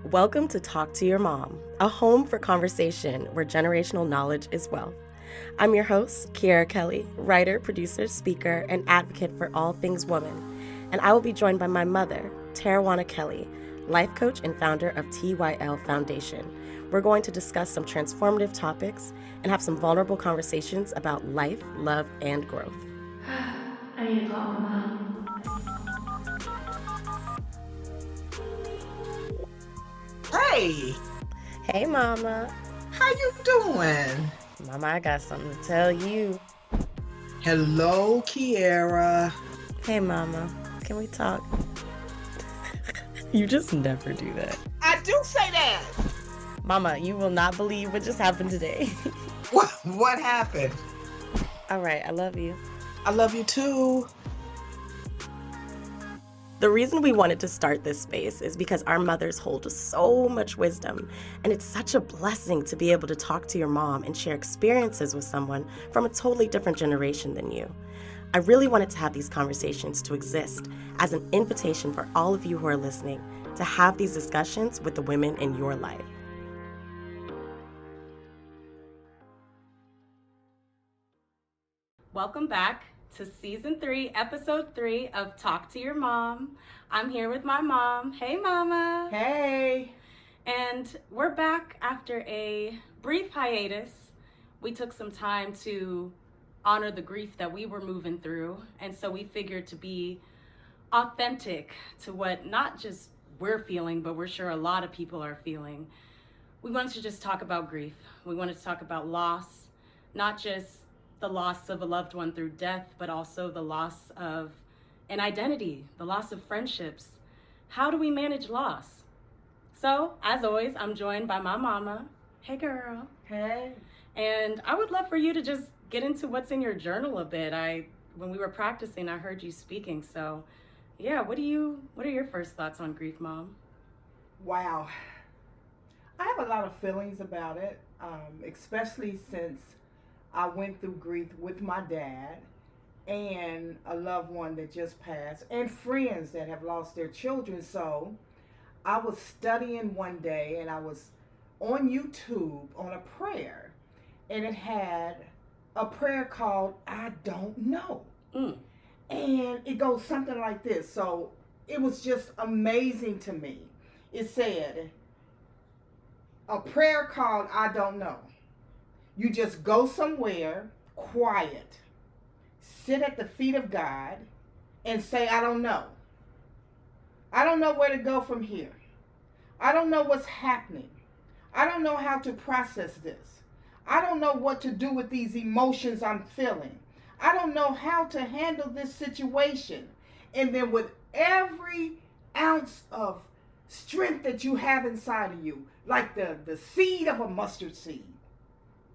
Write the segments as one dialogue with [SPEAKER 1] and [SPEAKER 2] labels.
[SPEAKER 1] Welcome to Talk to Your Mom, a home for conversation where generational knowledge is wealth. I'm your host, Keyaira Kelly, writer, producer, speaker, and advocate for all things woman. And I will be joined by my mother, Tarawoner Kelly, life coach and founder of TYL Foundation. We're going to discuss some transformative topics and have some vulnerable conversations about life, love, and growth.
[SPEAKER 2] I need to talk to mom.
[SPEAKER 3] Hey,
[SPEAKER 1] Hey, Mama.
[SPEAKER 3] how you doing?
[SPEAKER 1] Mama, I got something to tell you.
[SPEAKER 3] Hello, Keyaira.
[SPEAKER 1] Hey, Mama. Can we talk? You just never do that.
[SPEAKER 3] I do say that.
[SPEAKER 1] Mama, you will not believe what just happened today.
[SPEAKER 3] What happened?
[SPEAKER 1] All right, I love you.
[SPEAKER 3] I love you too.
[SPEAKER 1] The reason we wanted to start this space is because our mothers hold so much wisdom, and it's such a blessing to be able to talk to your mom and share experiences with someone from a totally different generation than you. I really wanted to have these conversations to exist as an invitation for all of you who are listening to have these discussions with the women in your life. Welcome back to Season 3, Episode 3 of Talk to Your Mom. I'm here with my mom. Hey, Mama.
[SPEAKER 3] Hey.
[SPEAKER 1] And we're back after a brief hiatus. We took some time to honor the grief that we were moving through. And so we figured to be authentic to what not just we're feeling, but we're sure a lot of people are feeling. We wanted to just talk about grief. We wanted to talk about loss, not just the loss of a loved one through death, but also the loss of an identity, the loss of friendships. How do we manage loss? So, as always, I'm joined by my mama. Hey, girl.
[SPEAKER 3] Hey.
[SPEAKER 1] And I would love for you to just get into what's in your journal a bit. When we were practicing, I heard you speaking. So, yeah, what are your first thoughts on grief, Mom?
[SPEAKER 4] Wow. I have a lot of feelings about it, especially since I went through grief with my dad and a loved one that just passed and friends that have lost their children. So I was studying one day and I was on YouTube on a prayer, and it had a prayer called I Don't Know. And it goes something like this. So it was just amazing to me. It said, a prayer called I Don't Know. You just go somewhere quiet, sit at the feet of God, and say, I don't know. I don't know where to go from here. I don't know what's happening. I don't know how to process this. I don't know what to do with these emotions I'm feeling. I don't know how to handle this situation. And then with every ounce of strength that you have inside of you, like the seed of a mustard seed,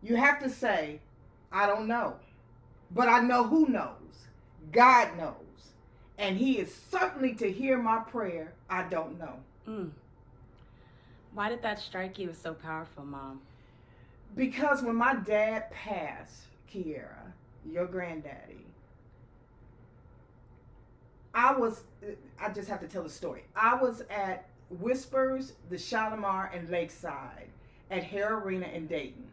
[SPEAKER 4] you have to say, I don't know. But I know who knows. God knows. And he is certainly to hear my prayer, I don't know.
[SPEAKER 1] Why did that strike you as so powerful, Mom?
[SPEAKER 4] Because when my dad passed, Keyaira, your granddaddy, I just have to tell the story. I was at Whispers, the Shalimar, and Lakeside at Hare Arena in Dayton.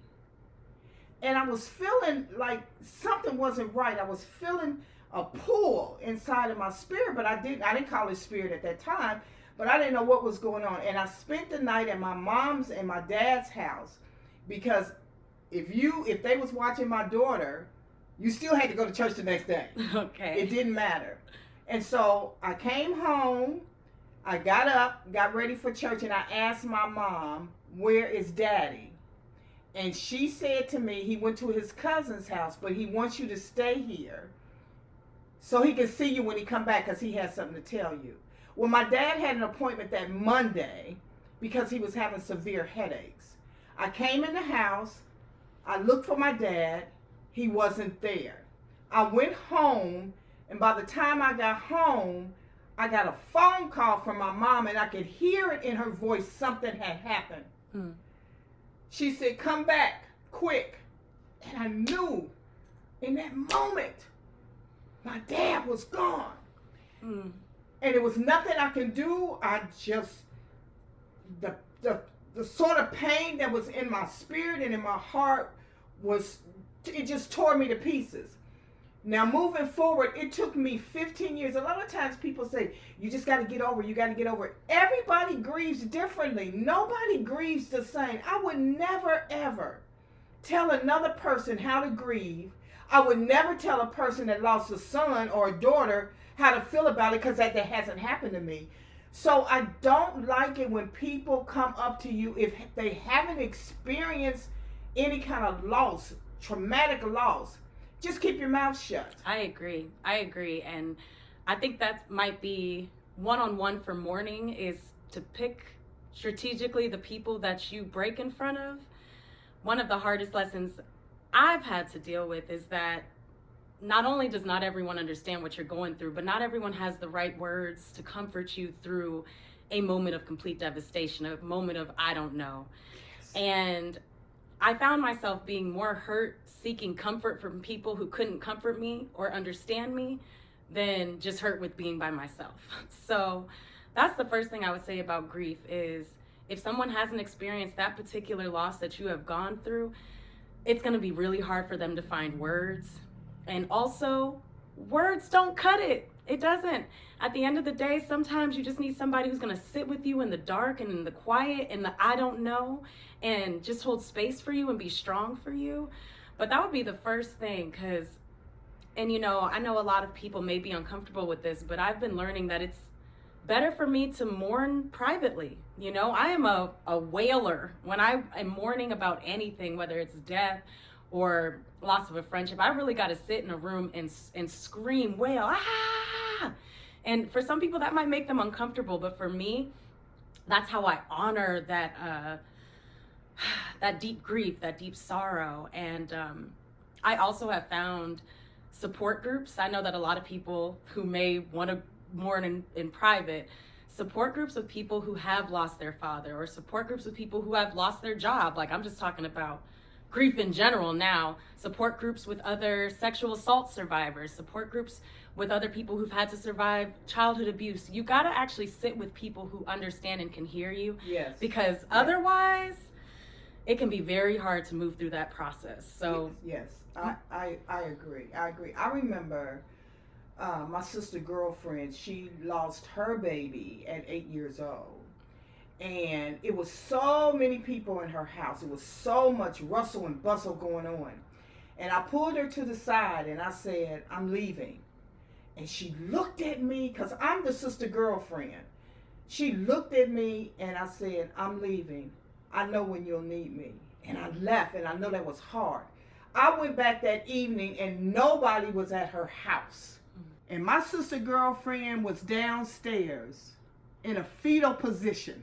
[SPEAKER 4] And I was feeling like something wasn't right. I was feeling a pull inside of my spirit, but I didn't call it spirit at that time, but I didn't know what was going on. And I spent the night at my mom's and my dad's house, because if they was watching my daughter, you still had to go to church the next day.
[SPEAKER 1] Okay.
[SPEAKER 4] It didn't matter. And so I came home, I got up, got ready for church, and I asked my mom, where is Daddy? And she said to me, he went to his cousin's house, but he wants you to stay here so he can see you when he come back, because he has something to tell you. Well, my dad had an appointment that Monday because he was having severe headaches. I came in the house, I looked for my dad, he wasn't there. I went home, and by the time I got home, I got a phone call from my mom, and I could hear it in her voice, something had happened. She said, come back, quick. And I knew in that moment, my dad was gone. And there was nothing I could do. I just the the the sort of pain that was in my spirit and in my heart was, it just tore me to pieces. Now, moving forward, it took me 15 years. A lot of times people say, you just got to get over it. You got to get over it. Everybody grieves differently. Nobody grieves the same. I would never, ever tell another person how to grieve. I would never tell a person that lost a son or a daughter how to feel about it, because that hasn't happened to me. So I don't like it when people come up to you if they haven't experienced any kind of loss, traumatic loss. Just keep your mouth shut.
[SPEAKER 1] I agree. And I think that might be one-on-one for mourning, is to pick strategically the people that you break in front of. One of the hardest lessons I've had to deal with is that not only does not everyone understand what you're going through, but not everyone has the right words to comfort you through a moment of complete devastation, a moment of I don't know. Yes. And I found myself being more hurt seeking comfort from people who couldn't comfort me or understand me than just hurt with being by myself. So that's the first thing I would say about grief is, if someone hasn't experienced that particular loss that you have gone through, it's going to be really hard for them to find words. And also, words don't cut it. It doesn't. At the end of the day, sometimes you just need somebody who's going to sit with you in the dark and in the quiet and the I don't know, and just hold space for you and be strong for you. But that would be the first thing, because, and you know, I know a lot of people may be uncomfortable with this, but I've been learning that it's better for me to mourn privately. You know, I am a wailer. When I am mourning about anything, whether it's death or loss of a friendship, I really got to sit in a room and scream, wail, ah! And for some people that might make them uncomfortable, but for me, that's how I honor that that deep grief, that deep sorrow. And I also have found support groups. I know that a lot of people who may want to mourn in private, support groups with people who have lost their father, or support groups with people who have lost their job. Like, I'm just talking about grief in general now. Support groups with other sexual assault survivors, support groups with other people who've had to survive childhood abuse. You got to actually sit with people who understand and can hear you.
[SPEAKER 4] Yes.
[SPEAKER 1] Because otherwise, it can be very hard to move through that process. So
[SPEAKER 4] yes, I agree. I remember my sister girlfriend, she lost her baby at 8 years old. And it was so many people in her house. It was so much rustle and bustle going on. And I pulled her to the side and I said, I'm leaving. And she looked at me, because I'm the sister girlfriend. She looked at me and I said, I'm leaving. I know when you'll need me. And I left, and I know that was hard. I went back that evening and nobody was at her house. And my sister girlfriend was downstairs in a fetal position.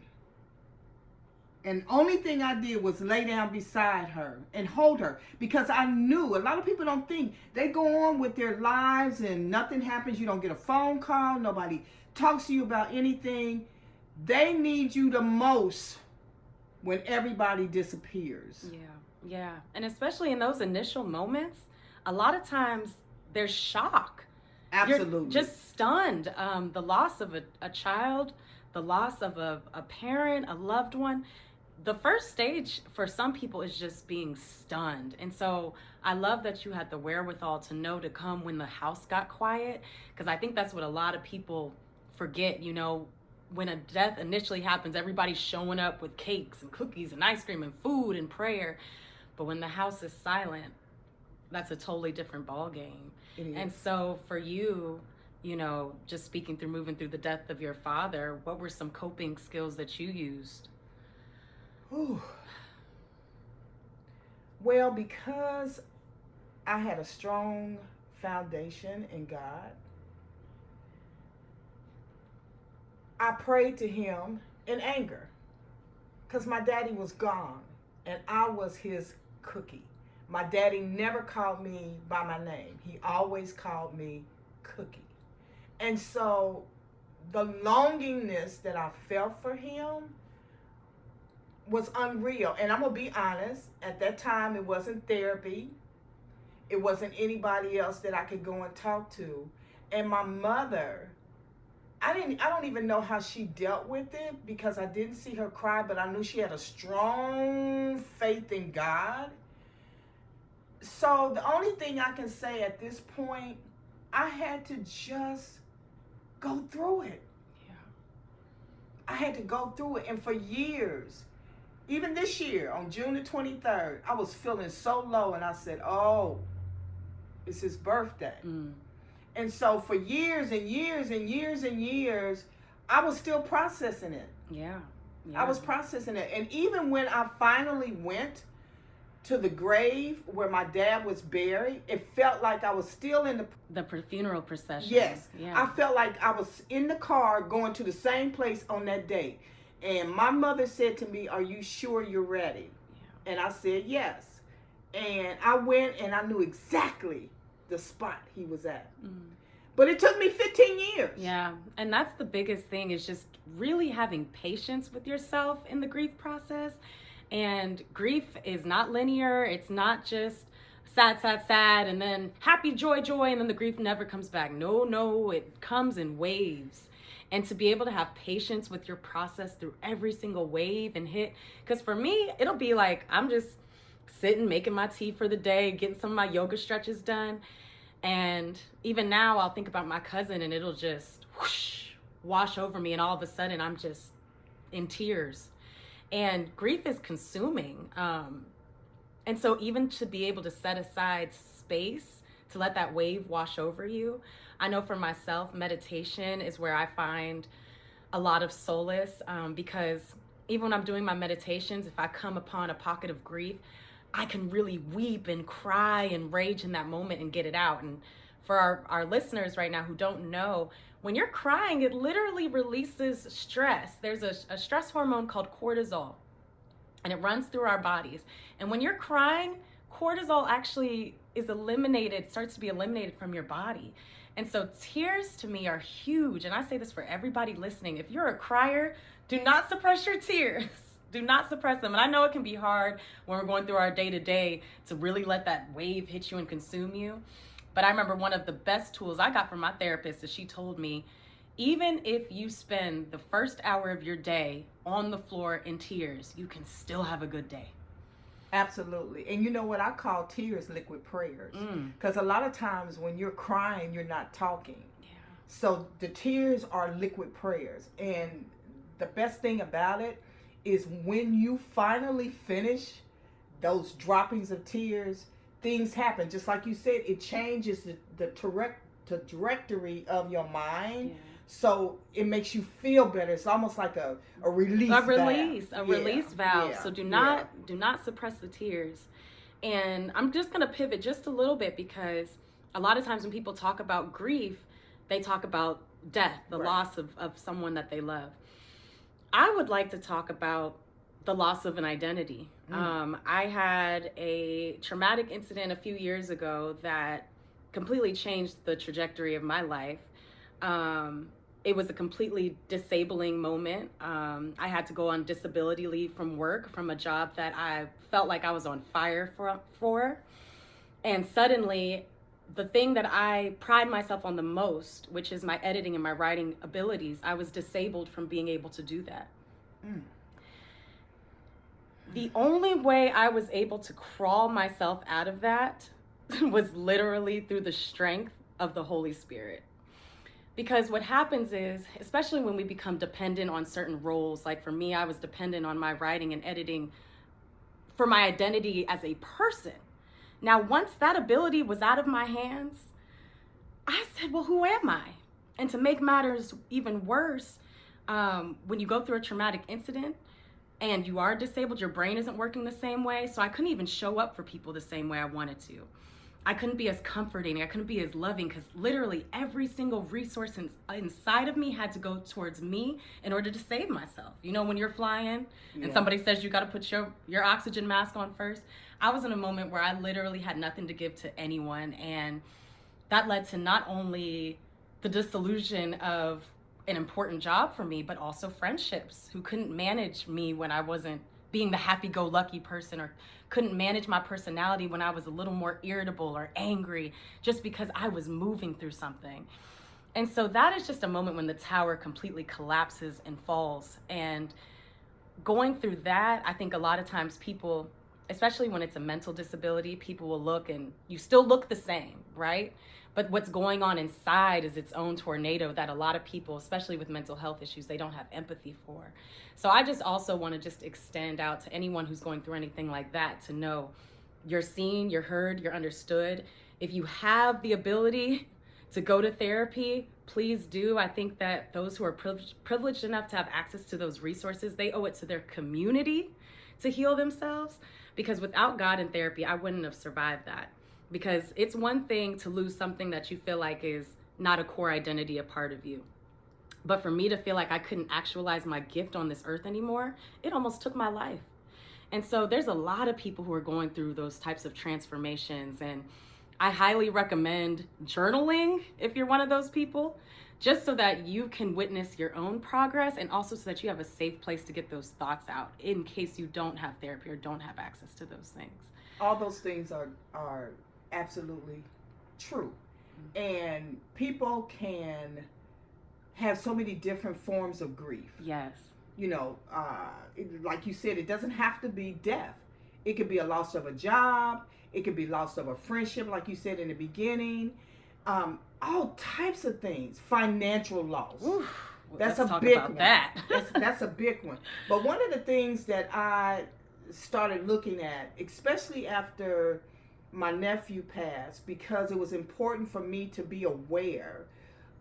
[SPEAKER 4] And the only thing I did was lay down beside her and hold her, because I knew a lot of people don't think, they go on with their lives and nothing happens. You don't get a phone call. Nobody talks to you about anything. They need you the most when everybody disappears.
[SPEAKER 1] Yeah. And especially in those initial moments, a lot of times there's shock.
[SPEAKER 4] Absolutely.
[SPEAKER 1] You're just stunned. The loss of a child, the loss of a parent, a loved one. The first stage for some people is just being stunned. And so I love that you had the wherewithal to know to come when the house got quiet, because I think that's what a lot of people forget. You know, when a death initially happens, everybody's showing up with cakes and cookies and ice cream and food and prayer. But when the house is silent, that's a totally different ball game. And so for you, you know, just speaking through moving through the death of your father, what were some coping skills that you used?
[SPEAKER 4] Whew. Well, because I had a strong foundation in God, I prayed to him in anger, because my daddy was gone and I was his cookie. My daddy never called me by my name. He always called me Cookie. And so the longingness that I felt for him was unreal. And I'm going to be honest, at that time it wasn't therapy. It wasn't anybody else that I could go and talk to. And my mother I don't even know how she dealt with it because I didn't see her cry, but I knew she had a strong faith in God. So the only thing I can say at this point, I had to just go through it.
[SPEAKER 1] Yeah.
[SPEAKER 4] I had to go through it. And for years, even this year on June the 23rd, I was feeling so low, and I said, oh, it's his birthday. And so for years and years and years and years, I was still processing it.
[SPEAKER 1] Yeah.
[SPEAKER 4] I was processing it. And even when I finally went to the grave where my dad was buried, it felt like I was still in
[SPEAKER 1] the funeral procession.
[SPEAKER 4] Yes.
[SPEAKER 1] Yeah.
[SPEAKER 4] I felt like I was in the car going to the same place on that date. And my mother said to me, are you sure you're ready? Yeah. And I said, yes. And I went and I knew exactly the spot he was at. But it took me 15 years.
[SPEAKER 1] Yeah. And that's the biggest thing, is just really having patience with yourself in the grief process. And grief is not linear. It's not just sad, sad, sad, and then happy, joy, joy, and then the grief never comes back. No, it comes in waves. And to be able to have patience with your process through every single wave and hit, because for me, it'll be like I'm just sitting, making my tea for the day, getting some of my yoga stretches done. And even now, I'll think about my cousin and it'll just whoosh, wash over me. And all of a sudden, I'm just in tears. And grief is consuming. And so even to be able to set aside space to let that wave wash over you, I know for myself, meditation is where I find a lot of solace, because even when I'm doing my meditations, if I come upon a pocket of grief, I can really weep and cry and rage in that moment and get it out. And for our listeners right now who don't know, when you're crying, it literally releases stress. There's a stress hormone called cortisol, and it runs through our bodies. And when you're crying, cortisol actually is eliminated, starts to be eliminated from your body. And so tears to me are huge. And I say this for everybody listening. If you're a crier, do not suppress your tears. Do not suppress them. And I know it can be hard when we're going through our day-to-day to really let that wave hit you and consume you. But I remember one of the best tools I got from my therapist is she told me, even if you spend the first hour of your day on the floor in tears, you can still have a good day.
[SPEAKER 4] Absolutely. And you know what? I call tears liquid prayers. Because a lot of times when you're crying, you're not talking. Yeah. So the tears are liquid prayers. And the best thing about it is when you finally finish those droppings of tears, things happen. Just like you said, it changes the trajectory of your mind. Yeah. So it makes you feel better. It's almost like a release valve.
[SPEAKER 1] Release valve. Yeah. So do not suppress the tears. And I'm just going to pivot just a little bit, because a lot of times when people talk about grief, they talk about death, the loss of someone that they love. I would like to talk about the loss of an identity. I had a traumatic incident a few years ago that completely changed the trajectory of my life. It was a completely disabling moment. I had to go on disability leave from work, from a job that I felt like I was on fire for. And suddenly, the thing that I pride myself on the most, which is my editing and my writing abilities, I was disabled from being able to do that. The only way I was able to crawl myself out of that was literally through the strength of the Holy Spirit. Because what happens is, especially when we become dependent on certain roles, like for me, I was dependent on my writing and editing for my identity as a person. Now, once that ability was out of my hands, I said, well, who am I? And to make matters even worse, when you go through a traumatic incident and you are disabled, your brain isn't working the same way. So I couldn't even show up for people the same way I wanted to. I couldn't be as comforting. I couldn't be as loving, because literally every single resource inside of me had to go towards me in order to save myself. You know, when you're flying and somebody says you got to put your oxygen mask on first. I was in a moment where I literally had nothing to give to anyone. And that led to not only the disillusion of an important job for me, but also friendships who couldn't manage me when I wasn't being the happy-go-lucky person, or couldn't manage my personality when I was a little more irritable or angry, just because I was moving through something. And so that is just a moment when the tower completely collapses and falls. And going through that, I think a lot of times people, especially when it's a mental disability, people will look and you still look the same, right? But what's going on inside is its own tornado that a lot of people, especially with mental health issues, they don't have empathy for. So I just also want to just extend out to anyone who's going through anything like that to know you're seen, you're heard, you're understood. If you have the ability to go to therapy, please do. I think that those who are privileged enough to have access to those resources, they owe it to their community to heal themselves. Because without God and therapy, I wouldn't have survived that. Because it's one thing to lose something that you feel like is not a core identity, a part of you. But for me to feel like I couldn't actualize my gift on this earth anymore, it almost took my life. And so there's a lot of people who are going through those types of transformations. And I highly recommend journaling if you're one of those people, just so that you can witness your own progress and also so that you have a safe place to get those thoughts out in case you don't have therapy or don't have access to those things.
[SPEAKER 4] All those things are absolutely true. And people can have so many different forms of grief.
[SPEAKER 1] Yes.
[SPEAKER 4] You know, like you said, it doesn't have to be death. It could be a loss of a job. It could be loss of a friendship, like you said in the beginning. All types of things. Financial loss.
[SPEAKER 1] Oof,
[SPEAKER 4] that's
[SPEAKER 1] let's
[SPEAKER 4] a
[SPEAKER 1] talk
[SPEAKER 4] big
[SPEAKER 1] about
[SPEAKER 4] one.
[SPEAKER 1] That.
[SPEAKER 4] That's a big one. But one of the things that I started looking at, especially after my nephew passed, because it was important for me to be aware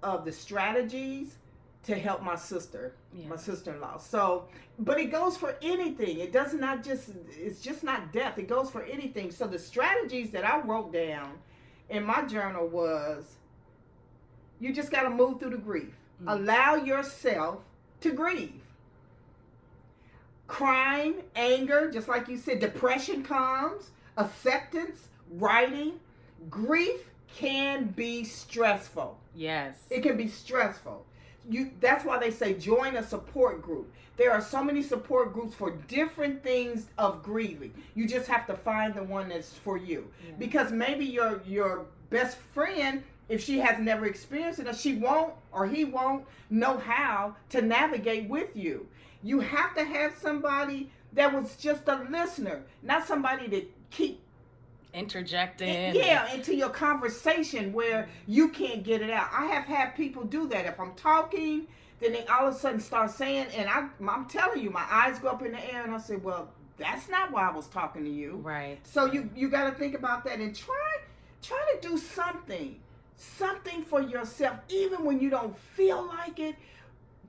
[SPEAKER 4] of the strategies to help my sister, my sister-in-law. So, but it goes for anything. It does not just, it's just not death. It goes for anything. So the strategies that I wrote down in my journal was, you just got to move through the grief. Allow yourself to grieve. Crying, anger, just like you said, depression comes, acceptance, writing. Grief can be stressful.
[SPEAKER 1] Yes.
[SPEAKER 4] It can be stressful. That's why they say join a support group. There are so many support groups for different things of grieving. You just have to find the one that's for you. Yeah. Because maybe your best friend, if she has never experienced it, she won't or he won't know how to navigate with you. You have to have somebody that was just a listener, not somebody that keep
[SPEAKER 1] interjecting.
[SPEAKER 4] Yeah, into your conversation where you can't get it out. I have had people do that. If I'm talking, then they all of a sudden start saying, and I'm telling you, my eyes go up in the air and I say, well, that's not why I was talking to you.
[SPEAKER 1] Right.
[SPEAKER 4] So you got to think about that and try to do something for yourself, even when you don't feel like it.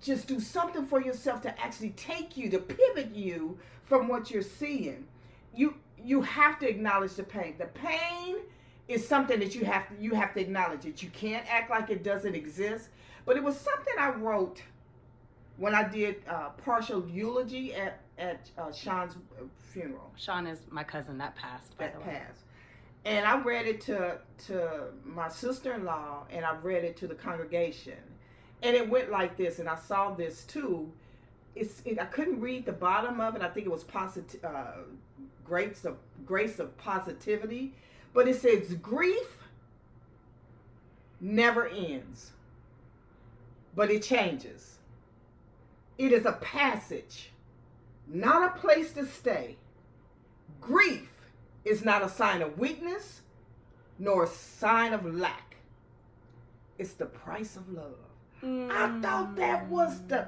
[SPEAKER 4] Just do something for yourself to actually take you, to pivot you from what you're seeing. You have to acknowledge the pain. The pain is something that you have to acknowledge it. You can't act like it doesn't exist. But it was something I wrote when I did partial eulogy at Sean's funeral.
[SPEAKER 1] Sean is my cousin that passed. By the way.
[SPEAKER 4] And I read it to my sister-in-law, and I read it to the congregation. And it went like this, and I saw this too. I couldn't read the bottom of it. I think it was grace of positivity. But it says, grief never ends, but it changes. It is a passage, not a place to stay. Grief is not a sign of weakness, nor a sign of lack. It's the price of love. I thought that was the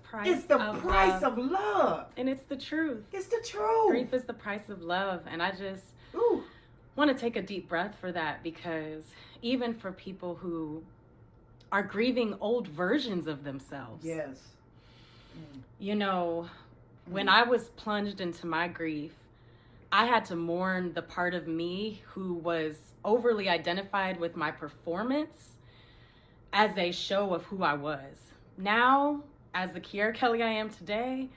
[SPEAKER 4] price of love.
[SPEAKER 1] And it's the truth.
[SPEAKER 4] It's the truth.
[SPEAKER 1] Grief is the price of love. And I just want to take a deep breath for that, because even for people who are grieving old versions of themselves.
[SPEAKER 4] Yes.
[SPEAKER 1] You know, when I was plunged into my grief, I had to mourn the part of me who was overly identified with my performance as a show of who I was. Now, as the Keyaira Kelly I am today,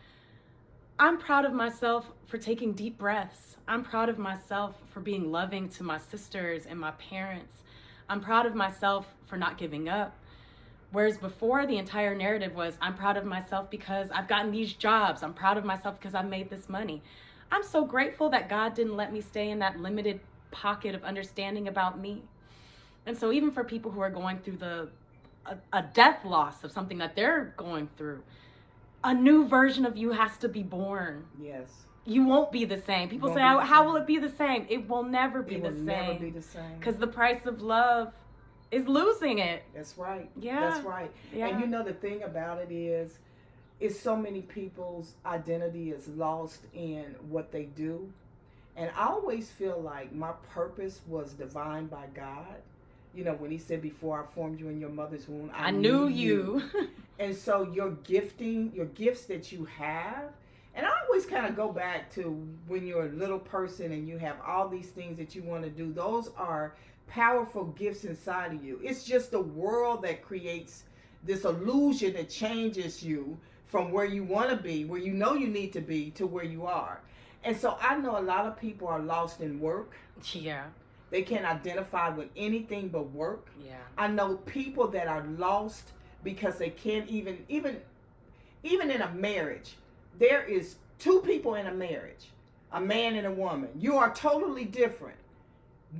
[SPEAKER 1] I'm proud of myself for taking deep breaths. I'm proud of myself for being loving to my sisters and my parents. I'm proud of myself for not giving up. Whereas before, the entire narrative was, I'm proud of myself because I've gotten these jobs. I'm proud of myself because I've made this money. I'm so grateful that God didn't let me stay in that limited pocket of understanding about me. And so even for people who are going through a death loss of something that they're going through, a new version of you has to be born.
[SPEAKER 4] Yes.
[SPEAKER 1] You won't be the same. People say, how will it be the same? It will never be the same. It will never be the same. Because the price of love is losing it.
[SPEAKER 4] That's right.
[SPEAKER 1] Yeah.
[SPEAKER 4] That's right. Yeah. And you know, the thing about it is so many people's identity is lost in what they do. And I always feel like my purpose was divine by God. You know, when he said, before I formed you in your mother's womb, I knew you. And so your gifts that you have, and I always kind of go back to when you're a little person and you have all these things that you want to do. Those are powerful gifts inside of you. It's just the world that creates this illusion that changes you from where you want to be, where you know you need to be, to where you are. And so I know a lot of people are lost in work.
[SPEAKER 1] Yeah.
[SPEAKER 4] They can't identify with anything but work.
[SPEAKER 1] Yeah.
[SPEAKER 4] I know people that are lost because they can't even in a marriage. There is two people in a marriage, a man and a woman. You are totally different.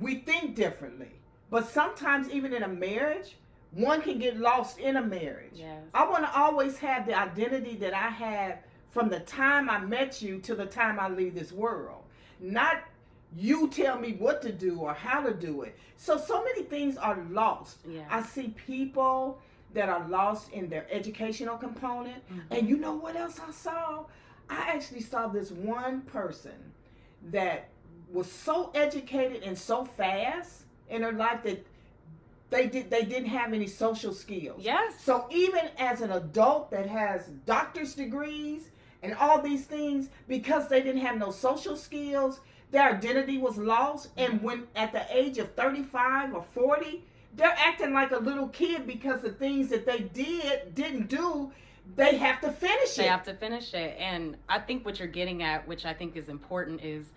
[SPEAKER 4] We think differently. But sometimes even in a marriage, one can get lost in a marriage.
[SPEAKER 1] Yes.
[SPEAKER 4] I want to always have the identity that I had from the time I met you to the time I leave this world. Not you tell me what to do or how to do it. So many things are lost.
[SPEAKER 1] Yeah.
[SPEAKER 4] I see people that are lost in their educational component. Mm-hmm. And you know what else I saw? I actually saw this one person that was so educated and so fast in her life that they didn't have any social skills.
[SPEAKER 1] Yes.
[SPEAKER 4] So even as an adult that has doctor's degrees and all these things, because they didn't have no social skills, their identity was lost. And when at the age of 35 or 40, they're acting like a little kid because the things that they didn't do, they have to finish it.
[SPEAKER 1] They have to finish it. And I think what you're getting at, which I think is important, is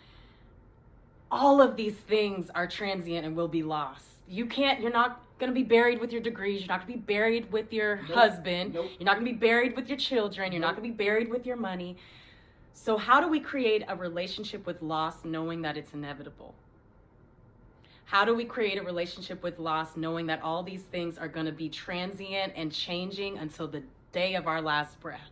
[SPEAKER 1] all of these things are transient and will be lost. You're not going to be buried with your degrees. You're not going to be buried with your husband.
[SPEAKER 4] Nope.
[SPEAKER 1] You're not going to be buried with your children. You're not going to be buried with your money. So how do we create a relationship with loss knowing that it's inevitable? How do we create a relationship with loss knowing that all these things are going to be transient and changing until the day of our last breath?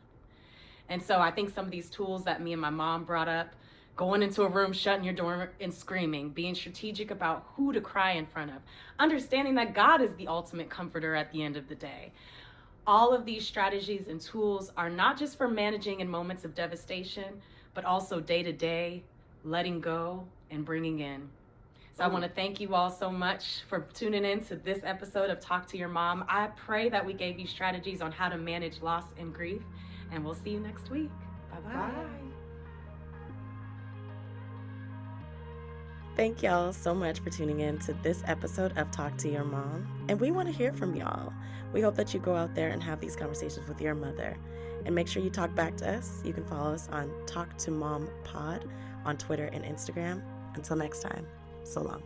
[SPEAKER 1] And so I think some of these tools that me and my mom brought up, going into a room, shutting your door and screaming, being strategic about who to cry in front of, understanding that God is the ultimate comforter at the end of the day. All of these strategies and tools are not just for managing in moments of devastation, but also day to day, letting go and bringing in. So I want to thank you all so much for tuning in to this episode of Talk to Your Mom. I pray that we gave you strategies on how to manage loss and grief, and we'll see you next week. Bye-bye.
[SPEAKER 4] Bye.
[SPEAKER 5] Thank y'all so much for tuning in to this episode of Talk to Your Mom. And we want to hear from y'all. We hope that you go out there and have these conversations with your mother. And make sure you talk back to us. You can follow us on Talk to Mom Pod on Twitter and Instagram. Until next time, so long.